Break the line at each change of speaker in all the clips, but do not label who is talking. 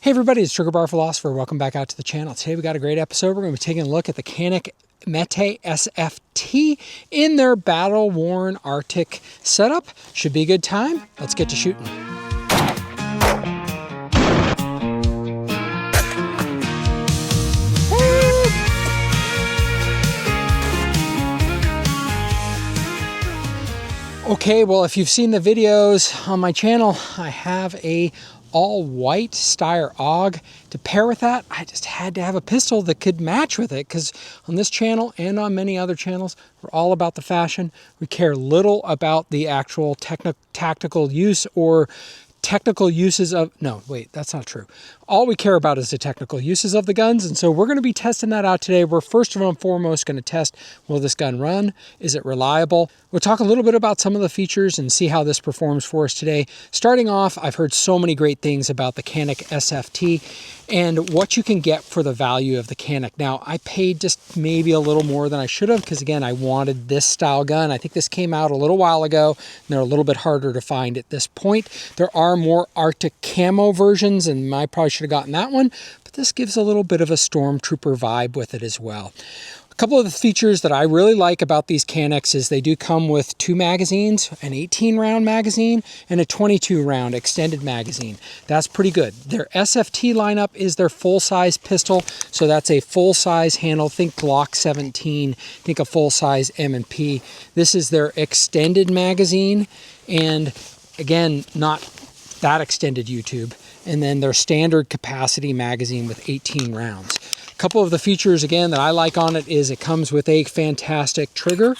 Hey everybody, it's Trigger Bar Philosopher. Welcome back out to the channel. Today we got a great episode. We're going to be taking a look at the Canik Mete SFT in their Battleworn Arctic setup. Should be a good time. Let's get to shooting. Okay, well, if you've seen the videos on my channel, I have a all-white Steyr AUG. To pair with that, I just had to have a pistol that could match with it, because on this channel and on many other channels, we're all about the fashion. We care little about the actual tactical use or technical uses of, no, wait, that's not true. All we care about is the technical uses of the guns, and so we're going to be testing that out today. We're first and foremost going to test, will this gun run? Is it reliable? We'll talk a little bit about some of the features and see how this performs for us today. Starting off, I've heard so many great things about the Canik SFT and what you can get for the value of the Canik. Now, I paid just maybe a little more than I should have, because again, I wanted this style gun. I think this came out a little while ago, and they're a little bit harder to find at this point. There are more Arctic camo versions, and I probably should have gotten that one, but this gives a little bit of a Stormtrooper vibe with it as well. A couple of the features that I really like about these Caniks is they do come with 2 magazines, an 18-round magazine and a 22-round extended magazine. That's pretty good. Their SFT lineup is their full-size pistol, so that's a full-size handle. Think Glock 17, think a full-size M&P. This is their extended magazine, and again, not that extended YouTube, and then their standard capacity magazine with 18 rounds. A couple of the features again that I like on it is it comes with a fantastic trigger.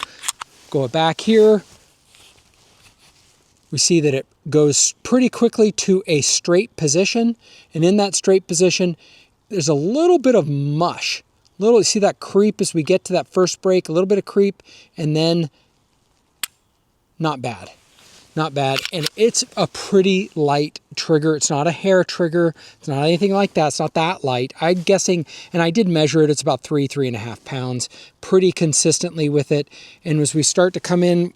Go back here, we see that it goes pretty quickly to a straight position, and in that straight position there's a little bit of mush. You see that creep as we get to that first break, a little bit of creep, and then not bad. Not bad, and it's a pretty light trigger. It's not a hair trigger. It's not anything like that. It's not that light. I'm guessing, and I did measure it, it's about 3.5 pounds, pretty consistently with it. And as we start to come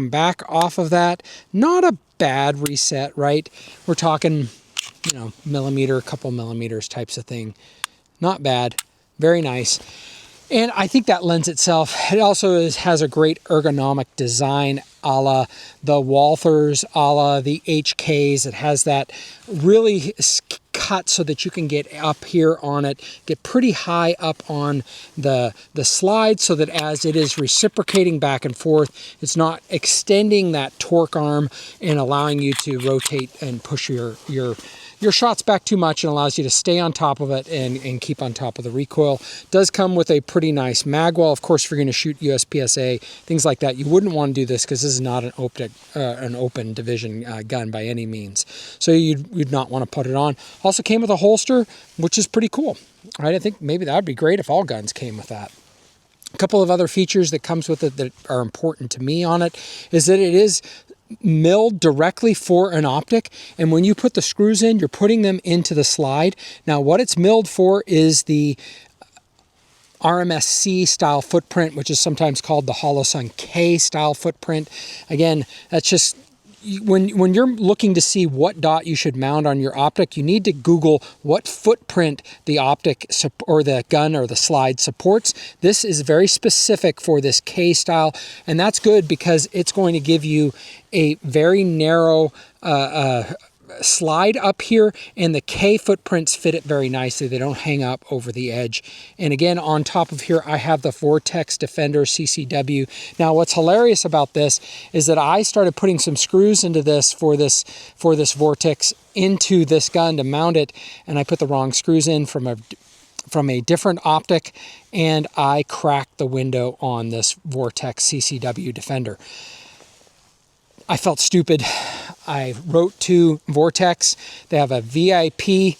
back off of that, not a bad reset, right? We're talking, you know, millimeter, a couple millimeters types of thing. Not bad. Very nice. And I think that lends itself, it also has a great ergonomic design, a la the Walthers, a la the HKs. It has that really cut so that you can get up here on it, get pretty high up on the slide, so that as it is reciprocating back and forth, it's not extending that torque arm and allowing you to rotate and push your shots back too much, and allows you to stay on top of it and keep on top of the recoil. Does come with a pretty nice mag wall. Of course, if you're going to shoot USPSA, things like that, you wouldn't want to do this, because this is not an open division gun by any means. So you'd not want to put it on. Also came with a holster, which is pretty cool. Right? I think maybe that would be great if all guns came with that. A couple of other features that comes with it that are important to me on it is that it is milled directly for an optic, and when you put the screws in, you're putting them into the slide. Now, what it's milled for is the RMSC style footprint, which is sometimes called the Holosun K style footprint. Again, that's just when you're looking to see what dot you should mount on your optic, you need to Google what footprint the optic or the gun or the slide supports. This is very specific for this K style, and that's good because it's going to give you a very narrow slide up here, and the K footprints fit it very nicely. They don't hang up over the edge. And again, on top of here, I have the Vortex Defender CCW. Now, what's hilarious about this is that I started putting some screws into this for this Vortex into this gun to mount it, and I put the wrong screws in from a different optic, and I cracked the window on this Vortex CCW Defender. I felt stupid. I wrote to Vortex. They have a VIP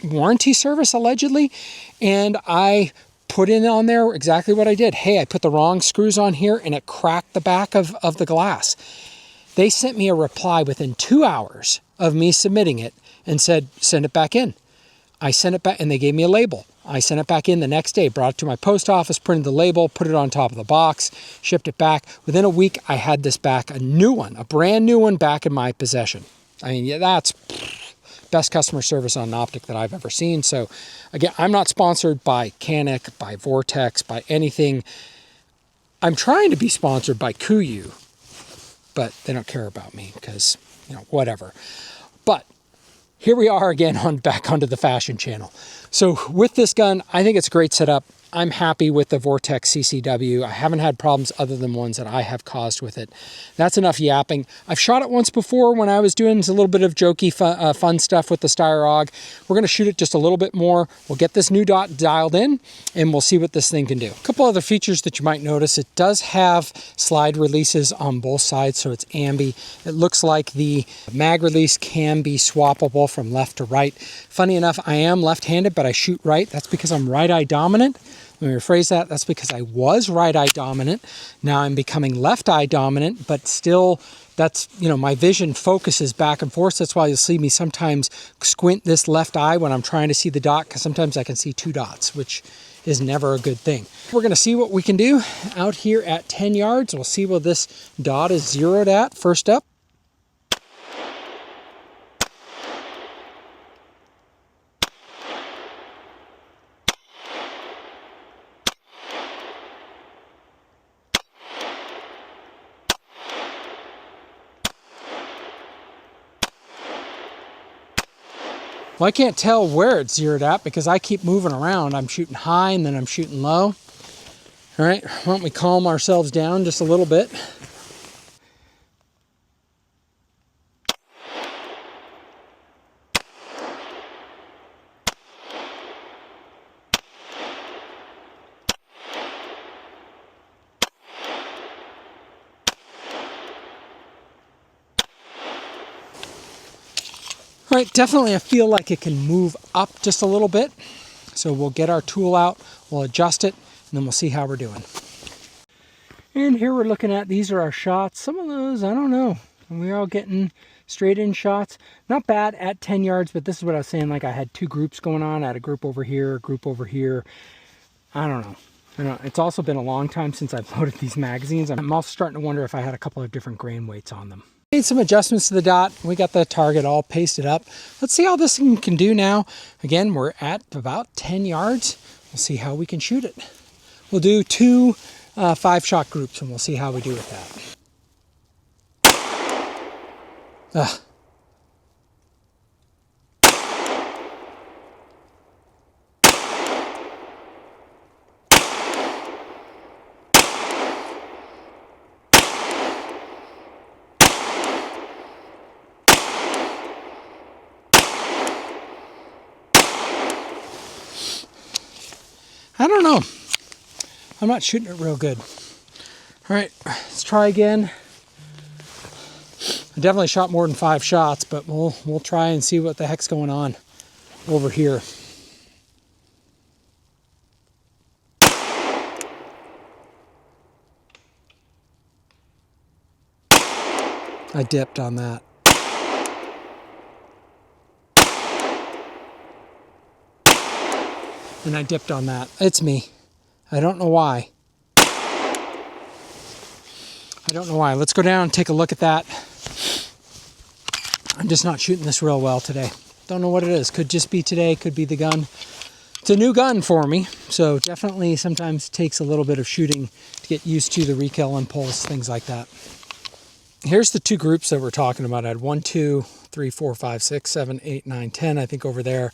warranty service, allegedly, and I put in on there exactly what I did. Hey, I put the wrong screws on here, and it cracked the back of the glass. They sent me a reply within 2 hours of me submitting it and said, send it back in. I sent it back, and they gave me a label. I sent it back in the next day, brought it to my post office, printed the label, put it on top of the box, shipped it back. Within a week, I had this back, a new one, a brand new one back in my possession. I mean, yeah, that's best customer service on an optic that I've ever seen. So again, I'm not sponsored by Canik, by Vortex, by anything. I'm trying to be sponsored by Kuyu, but they don't care about me because, you know, whatever. But here we are again back onto the fashion channel. So with this gun, I think it's a great setup. I'm happy with the Vortex CCW. I haven't had problems other than ones that I have caused with it. That's enough yapping. I've shot it once before when I was doing a little bit of jokey fun stuff with the Steyr. We're going to shoot it just a little bit more. We'll get this new dot dialed in and we'll see what this thing can do. A couple other features that you might notice. It does have slide releases on both sides, so it's ambi. It looks like the mag release can be swappable from left to right. Funny enough, I am left-handed, but I shoot right. That's because I'm right-eye dominant. Let me rephrase that. That's because I was right-eye dominant. Now I'm becoming left-eye dominant, but still, that's, you know, my vision focuses back and forth. That's why you'll see me sometimes squint this left eye when I'm trying to see the dot, because sometimes I can see two dots, which is never a good thing. We're going to see what we can do out here at 10 yards. We'll see what this dot is zeroed at first up. Well, I can't tell where it's zeroed at because I keep moving around. I'm shooting high and then I'm shooting low. All right, why don't we calm ourselves down just a little bit. All right, definitely I feel like it can move up just a little bit. So we'll get our tool out, we'll adjust it, and then we'll see how we're doing. And here we're looking at, these are our shots. Some of those, I don't know. We're all getting straight in shots. Not bad at 10 yards, but this is what I was saying, like I had two groups going on. I had a group over here, a group over here. I don't know. It's also been a long time since I've loaded these magazines. I'm also starting to wonder if I had a couple of different grain weights on them. Made some adjustments to the dot. We got the target all pasted up. Let's see how this thing can do now. Again, we're at about 10 yards. We'll see how we can shoot it. We'll do two 5-shot groups and we'll see how we do with that. I don't know. I'm not shooting it real good. All right, let's try again. I definitely shot more than 5 shots, but we'll try and see what the heck's going on over here. I dipped on that. And I dipped on that. It's me. I don't know why. I don't know why. Let's go down and take a look at that. I'm just not shooting this real well today. Don't know what it is. Could just be today, could be the gun. It's a new gun for me, so definitely sometimes takes a little bit of shooting to get used to the recoil impulse, things like that. Here's the two groups that we're talking about. I had 1, 2, 3, 4, 5, 6, 7, 8, 9, 10, I think over there.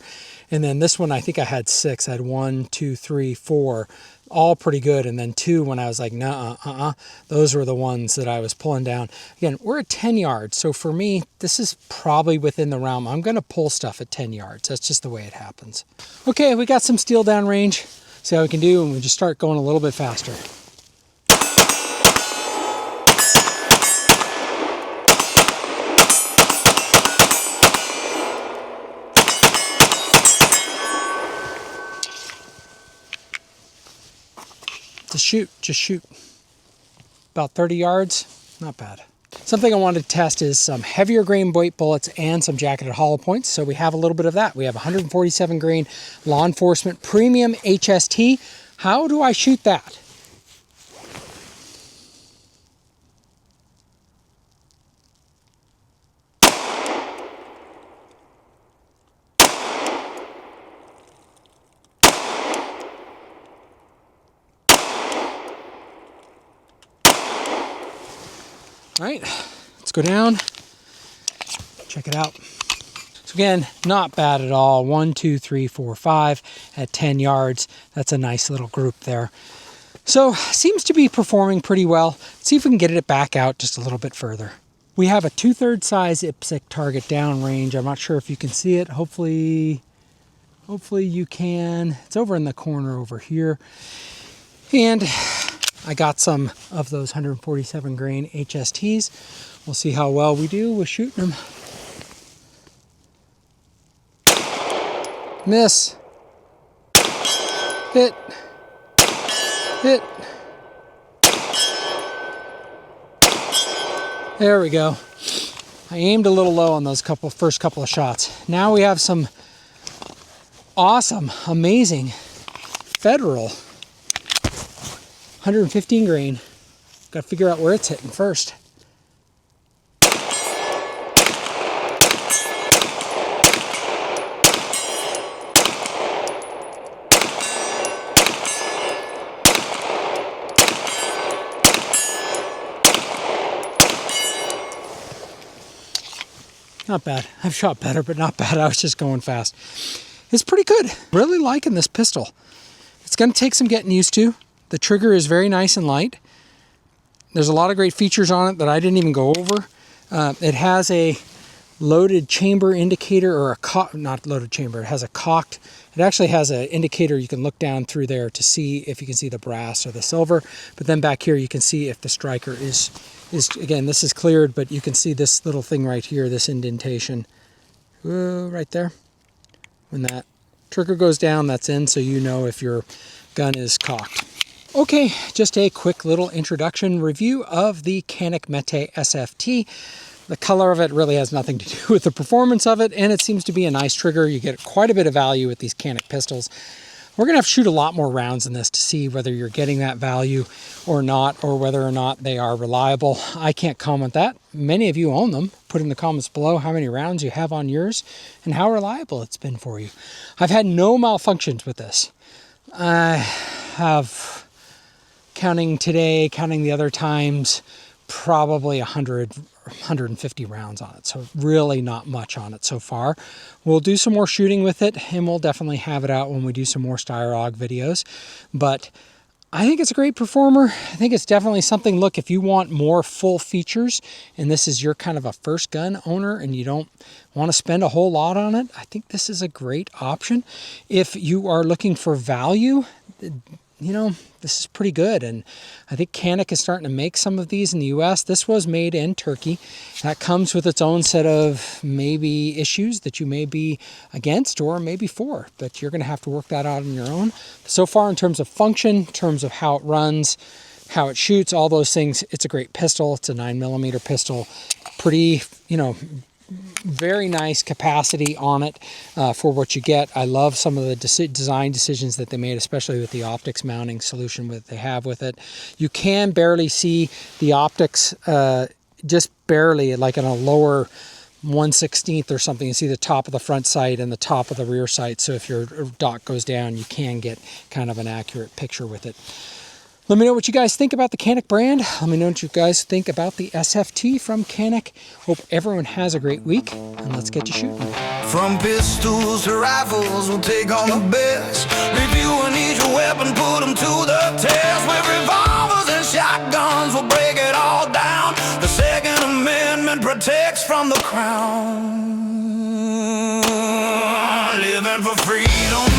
And then this one, I think I had 6. I had 1, 2, 3, 4, all pretty good. And then 2 when I was like, nah, those were the ones that I was pulling down. Again, we're at 10 yards. So for me, this is probably within the realm. I'm going to pull stuff at 10 yards. That's just the way it happens. Okay, we got some steel down range. See how we can do, and we just start going a little bit faster. Just shoot. About 30 yards, not bad. Something I wanted to test is some heavier grain weight bullets and some jacketed hollow points. So we have a little bit of that. We have 147 grain law enforcement premium HST. How do I shoot that? All right, let's go down, check it out. So again, not bad at all. 1, 2, 3, 4, 5 at 10 yards. That's a nice little group there. So seems to be performing pretty well. Let's see if we can get it back out just a little bit further. We have a 2/3 size IPSC target downrange. I'm not sure if you can see it. Hopefully you can. It's over in the corner over here. And I got some of those 147 grain HSTs. We'll see how well we do with shooting them. Miss. Hit. Hit. There we go. I aimed a little low on those first couple of shots. Now we have some awesome, amazing federal 115 grain. Got to figure out where it's hitting first. Not bad. I've shot better, but not bad. I was just going fast. It's pretty good. Really liking this pistol. It's going to take some getting used to. The trigger is very nice and light. There's a lot of great features on it that I didn't even go over. It has a loaded chamber indicator, or not loaded chamber. It has a cocked. It actually has an indicator. You can look down through there to see if you can see the brass or the silver. But then back here you can see if the striker is again, this is cleared, but you can see this little thing right here, this indentation. Right there. When that trigger goes down, that's in, so you know if your gun is cocked. Okay, just a quick little introduction review of the Canik Mete SFT. The color of it really has nothing to do with the performance of it, and it seems to be a nice trigger. You get quite a bit of value with these Canik pistols. We're going to have to shoot a lot more rounds in this to see whether you're getting that value or not, or whether or not they are reliable. I can't comment that. Many of you own them. Put in the comments below how many rounds you have on yours and how reliable it's been for you. I've had no malfunctions with this. I have, counting today, counting the other times, probably 150 rounds on it. So really not much on it so far. We'll do some more shooting with it, and we'll definitely have it out when we do some more Styrog videos. But I think it's a great performer. I think it's definitely something, look, if you want more full features and this is your kind of a first gun owner and you don't want to spend a whole lot on it, I think this is a great option. If you are looking for value, you know, this is pretty good. And I think Canik is starting to make some of these in the US. This was made in Turkey. That comes with its own set of maybe issues that you may be against or maybe for, but you're going to have to work that out on your own. So far, in terms of function, in terms of how it runs, how it shoots, all those things, it's a great pistol. It's a 9mm pistol. Pretty, you know, very nice capacity on it for what you get. I love some of the design decisions that they made, especially with the optics mounting solution that they have with it. You can barely see the optics, just barely, like on a lower 1/16 or something. You see the top of the front sight and the top of the rear sight. So if your dot goes down, you can get kind of an accurate picture with it. Let me know what you guys think about the Canik brand. Let me know what you guys think about the SFT from Canik. Hope everyone has a great week, and let's get to shooting.
From pistols to rifles, we'll take on the best. Review and each weapon, put them to the test. With revolvers and shotguns, we'll break it all down. The Second Amendment protects from the crown. Living for freedom.